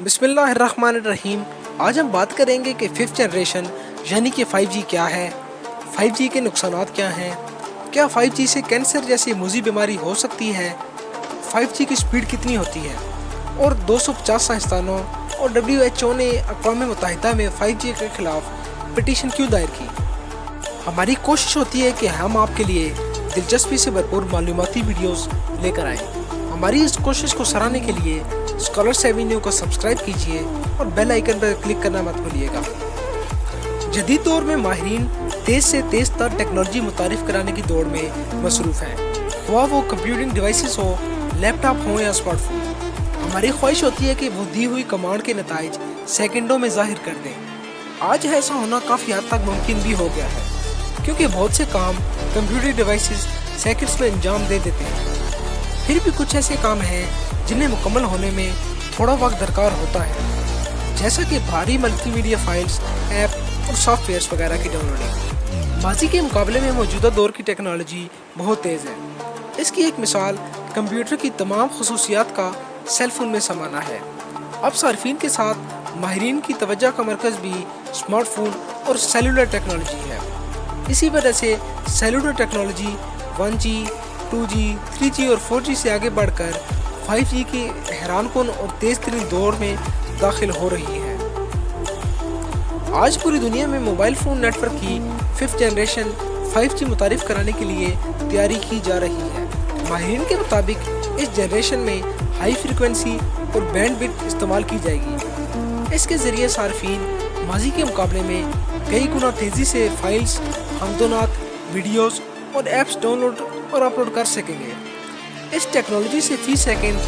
बिस्मिल्लाहिर्रहमानिर्रहीम। आज हम बात करेंगे कि फिफ्थ जनरेशन यानी कि 5G क्या है, 5G के नुकसानात क्या हैं, क्या 5G से कैंसर जैसी मुज़ी बीमारी हो सकती है, 5G की स्पीड कितनी होती है और 250 साइंसदानों और WHO ने अक़वाम मुत्तहिदा में 5G के ख़िलाफ़ पिटीशन क्यों दायर की। हमारी कोशिश होती है कि हम आपके लिए दिलचस्पी से भरपूर मालूमाती वीडियोस लेकर आएँ। हमारी इस कोशिश को सराहने के लिए स्कॉलर्स एवेन्यू को सब्सक्राइब कीजिए और बेल आइकन पर क्लिक करना मत भूलिएगा। जदीद दौर में माहिरीन तेज़ से तेज़ तर टेक्नोलॉजी मुतारिफ कराने की दौड़ में मसरूफ़ हैं, ख्वाह वो कंप्यूटिंग डिवाइसेस हो, लैपटॉप हो या स्मार्टफोन। हमारी ख्वाहिश होती है कि वो दी हुई कमांड के नताइज सेकंडों में ज़ाहिर कर दें। आज ऐसा होना काफ़ी हद तक मुमकिन भी हो गया है, क्योंकि बहुत से काम कंप्यूटर डिवाइसेस सेकंड्स में अंजाम दे देते हैं। फिर भी कुछ ऐसे काम हैं जिन्हें मुकम्मल होने में थोड़ा वक्त दरकार होता है, जैसा कि भारी मल्टीमीडिया फाइल्स, ऐप और सॉफ्टवेयर्स वगैरह की डाउनलोडिंग। माजी के मुकाबले में मौजूदा दौर की टेक्नोलॉजी बहुत तेज़ है। इसकी एक मिसाल कंप्यूटर की तमाम खसूसियात का सेल फोन में समाना है। अब सार्फिन के साथ माहिरीन की तवज्जो का मरकज़ भी स्मार्टफोन और सेलुलर टेक्नोलॉजी है। इसी वजह से cellular technology 1G, 2G, 3G और 4G से आगे बढ़कर 5G की हैरानकुन और तेज़ तरीन दौर में दाखिल हो रही है। आज पूरी दुनिया में मोबाइल फ़ोन नेटवर्क की फिफ्थ जनरेशन 5G मुतारिफ कराने के लिए तैयारी की जा रही है। माहिरीन के मुताबिक इस जनरेशन में हाई फ्रीक्वेंसी और बैंडविड्थ इस्तेमाल की जाएगी। इसके ज़रिए सार्फिन माजी के मुकाबले में कई गुना तेज़ी से फाइल्स, हमदोनात, वीडियोस और ऐप्स डाउनलोड और अपलोड कर सकेंगे। इस टेक्नोलॉजी से फी सेकंड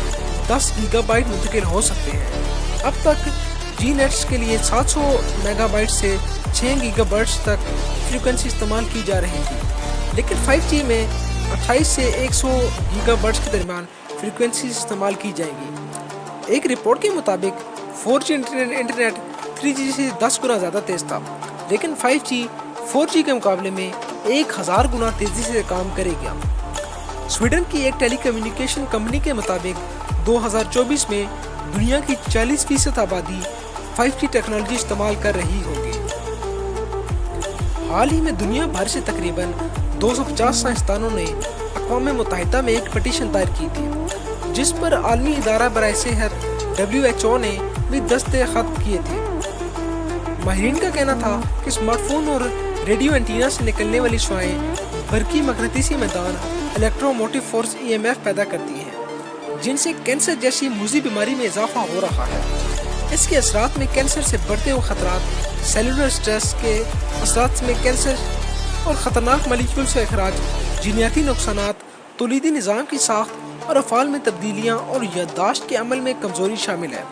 10 गीगाबाइट मुंतकिल हो सकते हैं। अब तक जी नेट्स के लिए 700 मेगाबाइट से 6 गीगाबाइट्स तक फ्रीक्वेंसी इस्तेमाल की जा रही थी, लेकिन 5G में 28 से 100 गीगाबाइट्स के दरमियान फ्रीक्वेंसी इस्तेमाल की जाएंगी। एक रिपोर्ट के मुताबिक 4G इंटरनेट 3G से 10 गुना ज़्यादा तेज़ था, लेकिन 5G 4G के मुकाबले में 1000 गुना तेज़ी से काम करेगा। स्वीडन की एक टेली कम्युनिकेशन कंपनी के मुताबिक 2024 में दुनिया की 40% आबादी 5G टेक्नोलॉजी इस्तेमाल कर रही होगी। हाल ही में दुनिया भर से तकरीबन 250 साइंसदानों ने अक़वाम मुत्तहिदा में एक पिटीशन दायर की थी, जिस पर आलमी इदारा बराए सेहत WHO ने भी दस्तखत किए थे। माहिरीन का कहना था कि स्मार्टफोन और रेडियो एंटीना से निकलने वाली शुआएं बरकी मकनातीसी मैदान इलेक्ट्रोमोटिव फोर्स EMF पैदा करती हैं, जिनसे कैंसर जैसी मुज़ी बीमारी में इजाफा हो रहा है। इसके असरात में कैंसर से बढ़ते हुए खतरात, सेलुलर स्ट्रेस के असरात में कैंसर और ख़तरनाक मॉलिक्यूल से अखराज, जीनियाती नुकसानात, तौलीदी निज़ाम की साख्त और अफ़ाल में तब्दीलियाँ और याददाश्त के अमल में कमज़ोरी शामिल है।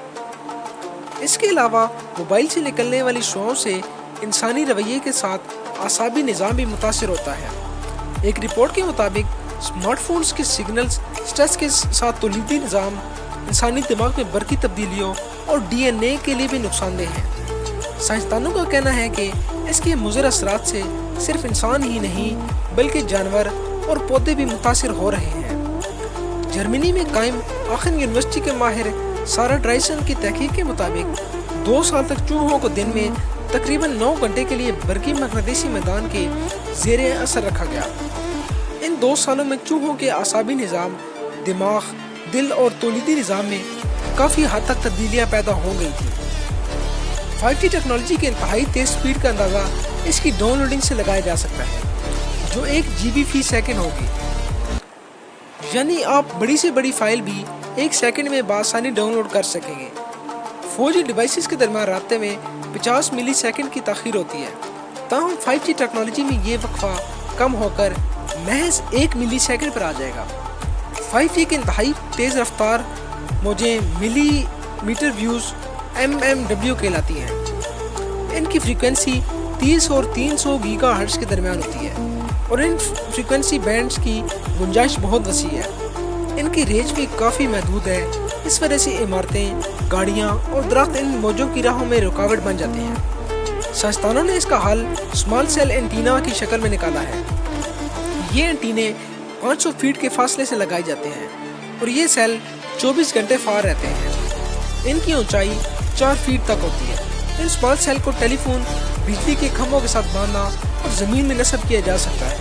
इसके अलावा मोबाइल से निकलने वाली शुआओं से इंसानी रवैये के साथ आसाबी निज़ाम भी मुतासिर होता है। एक रिपोर्ट के मुताबिक स्मार्टफोन्स के सिग्नल्स स्ट्रेस के साथ तौलीदी निज़ाम, इंसानी दिमाग में बरकी तब्दीलियों और DNA के लिए भी नुकसानदेह हैं। साइंसदानों का कहना है कि इसके मुज़र असरात से सिर्फ इंसान ही नहीं बल्कि जानवर और पौधे भी मुतासिर हो रहे हैं। जर्मनी में कायम आखिन यूनिवर्सिटी के माहिर सारा ड्राइसन की तहकीक के मुताबिक 2 साल तक चूहों को दिन में तकरीबन 9 घंटे के लिए बरकी मकनातीसी मैदान के ज़ेरे असर रखा गया। इन 2 सालों में चूहों के आसाबी निज़ाम, दिमाग, दिल और तौलीदी निज़ाम में काफ़ी हद तक तब्दीलियाँ पैदा हो गई थी। 5G टेक्नोलॉजी के इंतहाई तेज़ स्पीड का अंदाज़ा इसकी डाउनलोडिंग से लगाया जा सकता है, जो 1 GB फी सेकंड होगी। यानी आप बड़ी से बड़ी फाइल भी 1 सेकंड में बआसानी डाउनलोड कर सकेंगे। 4G डिवाइसेस के दरमियान राब्ते में 50 मिली सेकंड की ताख़ीर होती है, ताहम 5G टेक्नोलॉजी में ये वक्फा कम होकर महज 1 मिली सेकंड पर आ जाएगा। 5G के इंतहाई तेज़ रफ्तार मौजें मिलीमीटर व्यूज़ mmW कहलाती हैं। इनकी फ्रीक्वेंसी 30 और 300 गीगाहर्ट्ज़ के दरमियान होती है और इन फ्रीक्वेंसी बैंड्स की गुंजाइश बहुत वसी है। इनकी रेंज भी काफ़ी महदूद है। इस वजह से इमारतें, गाड़ियाँ और दरख्त इन मौजों की राहों में रुकावट बन जाते हैं। साइंसदानों ने इसका हल स्मॉल सेल एंटीना की शक्ल में निकाला है। ये एंटीने 500 फीट के फासले से लगाए जाते हैं और ये सेल 24 घंटे फार रहते हैं। ان کی اونچائی 4 فیٹ تک ہوتی ہے۔ ان اسمال سیل کو ٹیلی فون، بجلی کے کھمبوں کے ساتھ باندھنا اور زمین میں نصب کیا جا سکتا ہے۔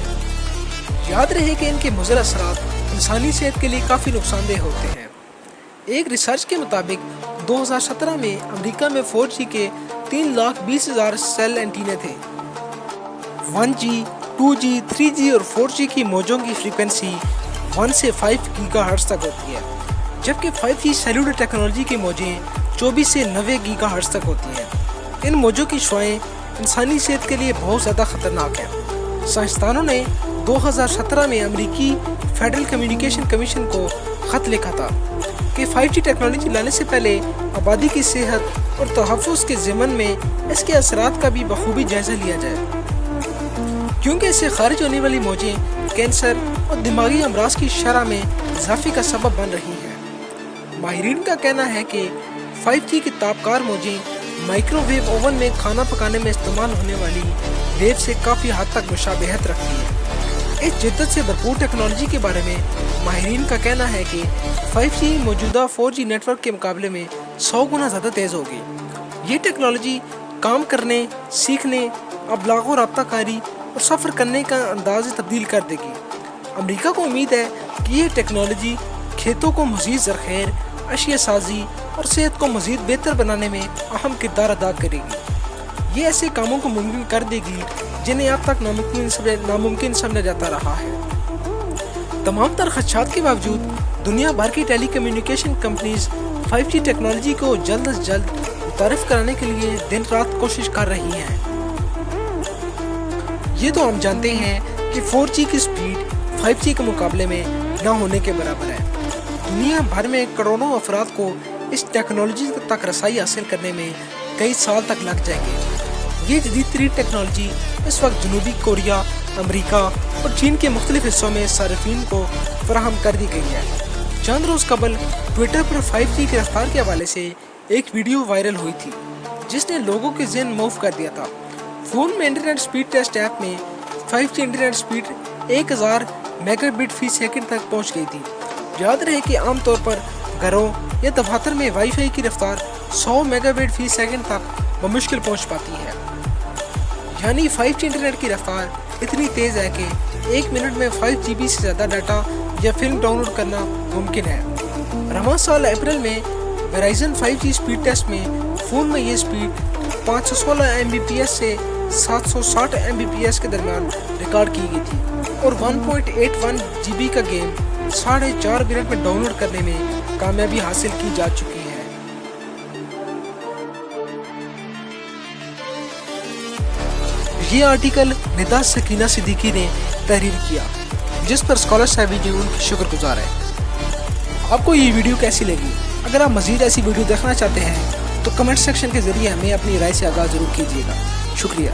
یاد رہے کہ ان کے مضر اثرات انسانی صحت کے لیے کافی نقصان دہ ہوتے ہیں۔ ایک ریسرچ کے مطابق 2017 میں امریکہ میں 4G کے 3,20,000 سیل اینٹینے تھے۔ 1G، 2G، 3G اور 4G کی موجوں کی فریکوینسی 1 سے 5 گیگا ہرٹز تک ہوتی ہے، جبکہ 5G سیلولر ٹیکنالوجی کی موجیں 24 سے 90 گیگا ہرٹز تک ہوتی ہیں۔ ان موجوں کی شعاعیں انسانی صحت کے لیے بہت زیادہ خطرناک ہیں۔ سائنسدانوں نے 2017 میں امریکی فیڈرل کمیونیکیشن کمیشن کو خط لکھا تھا کہ 5G ٹیکنالوجی لانے سے پہلے آبادی کی صحت اور تحفظ کے ضمن میں اس کے اثرات کا بھی بخوبی جائزہ لیا جائے، کیونکہ اس سے خارج ہونے والی موجیں کینسر اور دماغی امراض کی شرح میں اضافے کا سبب بن رہی ہیں۔ ماہرین کا کہنا ہے کہ 5G کی تابکار موجیں مائکرو ویو اوون میں کھانا پکانے میں استعمال ہونے والی ویو سے کافی حد تک مشابہت رکھتی ہیں۔ اس جدت سے بھرپور ٹیکنالوجی کے بارے میں ماہرین کا کہنا ہے کہ 5G موجودہ 4G نیٹ ورک کے مقابلے میں 100 گنا زیادہ تیز ہوگی۔ یہ ٹیکنالوجی کام کرنے، سیکھنے، ابلاغ و رابطہ کاری اور سفر کرنے کا انداز تبدیل کر دے گی۔ امریکہ کو امید ہے کہ یہ ٹیکنالوجی کھیتوں کو مزید زرخیر، اشیاء سازی اور صحت کو مزید بہتر بنانے میں اہم کردار ادا کرے گی۔ یہ ایسے کاموں کو ممکن کر دے گی جنہیں اب تک ناممکن سمجھا جاتا رہا ہے۔ تمام تر خدشات کے باوجود دنیا بھر کی ٹیلی کمیونیکیشن کمپنیز 5G ٹیکنالوجی کو جلد از جلد متعارف کرانے کے لیے دن رات کوشش کر رہی ہیں۔ یہ تو ہم جانتے ہیں کہ 4G کی سپیڈ 5G کے مقابلے میں نہ ہونے کے برابر ہے۔ دنیا بھر میں کروڑوں افراد کو اس ٹیکنالوجی تک رسائی حاصل کرنے میں کئی سال تک لگ جائیں گے۔ یہ جدید ترین ٹیکنالوجی اس وقت جنوبی کوریا، امریکہ اور چین کے مختلف حصوں میں صارفین کو فراہم کر دی گئی ہے۔ چند روز قبل ٹویٹر پر 5G کی رفتار کے حوالے سے ایک ویڈیو وائرل ہوئی تھی جس نے لوگوں کے ذہن موف کر دیا تھا۔ فون میں انٹرنیٹ سپیڈ ٹیسٹ ایپ میں 5G internet speed 1000 mega but فی سیکنڈ تک پہنچ گئی تھی۔ یاد رہے کہ عام طور پر گھروں یا دفاتر میں وائی فائی کی رفتار 100 میگا بٹ فی سیکنڈ تک بمشکل پہنچ پاتی ہے، یعنی 5G انٹرنیٹ کی رفتار اتنی تیز ہے کہ 1 منٹ میں 5 GB سے زیادہ ڈاٹا یا فلم ڈاؤن لوڈ کرنا ممکن ہے۔ رواں سال اپریل میں ویرائزن 5G سپیڈ ٹیسٹ میں فون میں یہ سپیڈ 516 Mbps سے 760 Mbps کے درمیان ریکارڈ کی گئی تھی اور 1.81 GB کا گیم 4.5 منٹ میں ڈاؤن لوڈ کرنے میں کامیابی حاصل کی جا چکی ہے۔ یہ آرٹیکل ندا سکینہ صدیقی نے تحریر کیا، جس پر اسکالر صاحب جی ان کی شکر گزار ہے۔ آپ کو یہ ویڈیو کیسی لگی؟ اگر آپ مزید ایسی ویڈیو دیکھنا چاہتے ہیں تو کمنٹ سیکشن کے ذریعے ہمیں اپنی رائے سے آگاہ ضرور کیجیے گا۔ شکریہ۔